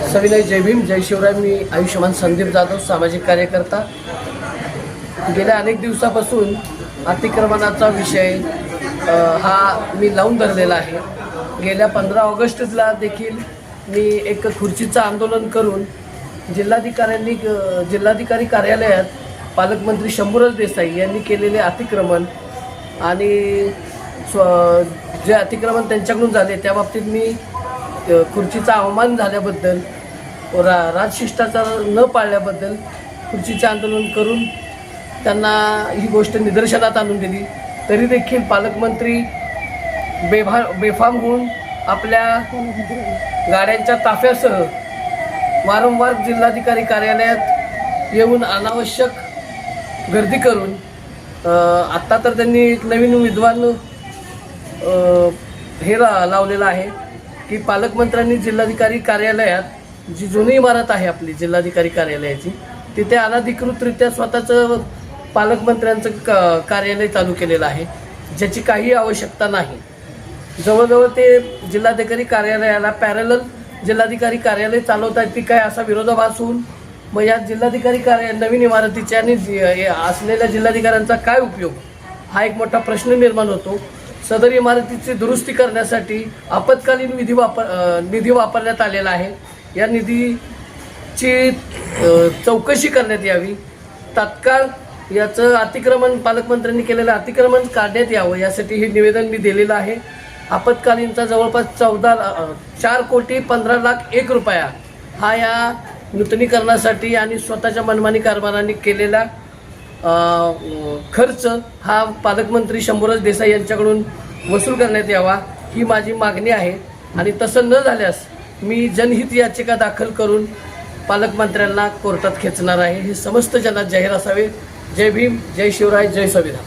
सविनय जय भीम जय शिवराय। मी आयुष्यमान संदीप जाधव, सामाजिक कार्यकर्ता। गेल्या अनेक दिवसापासून अतिक्रमणाचा विषय हा मी लावून धरलेला आहे। गेल्या 15 ऑगस्टला देखील मी एक खुर्चीचं आंदोलन करून जिल्हाधिकारी कार्यालयात पालकमंत्री शंभूराज देसाई यांनी केलेले अतिक्रमण आणि जे अतिक्रमण त्यांच्याकडून झाले त्या बाबतीत मी खुर्चीचा अवमान झाल्याबद्दल राजशिष्टाचार न पाळल्याबद्दल खुर्चीचे आंदोलन करून त्यांना ही गोष्ट निदर्शनात आणून दिली। तरी देखील पालकमंत्री बेफाम होऊन आपल्या गाड्यांच्या ताफ्यासह वारंवार जिल्हाधिकारी कार्यालयात येऊन अनावश्यक गर्दी करून आत्ता तर त्यांनी एक नवीन विद्वान लावलेला आहे की पालकमंत्र्यांनी जिल्हाधिकारी कार्यालयात जी जुनी इमारत आहे आपली जिल्हाधिकारी कार्यालयाची, तिथे अनधिकृतरित्या स्वतःचं पालकमंत्र्यांचं कार्यालय चालू केलेलं आहे, ज्याची काही आवश्यकता नाही। जवळजवळ ते जिल्हाधिकारी कार्यालयाला पॅरलल जिल्हाधिकारी कार्यालय चालवतात ती काय असा विरोधाभास होऊन मग या जिल्हाधिकारी नवीन इमारतीच्या आणि असलेल्या जिल्हाधिकाऱ्यांचा काय उपयोग हा एक मोठा प्रश्न निर्माण होतो। सदर इमारतीची दुरुस्ती करण्यासाठी आपत्कालीन निधी वापरण्यात आलेला आहे। या निधीची चौकशी करण्यात यावी, तात्काळ याचं अतिक्रमण पालकमंत्र्यांनी केलेलं अतिक्रमण काढण्यात यावं यासाठी हे निवेदन मी दिलेलं आहे। आपत्कालीनचा जवळपास 4,15,00,001 रुपया हा या नूतनीकरणासाठी आणि स्वतःच्या मनमानी कारभाराने केलेला खर्च हा पालकमंत्री शंभूराज देसाई यांच्याकडून वसूल करण्यात यावा ही माझी मागणी आहे। आणि तसं न झाल्यास मी जनहित याचिका दाखल करून पालकमंत्र्यांना कोर्टात खेचणार आहे। हे समस्त जनात जाहीर असावे। जय भीम जय शिवराय जय संविधान।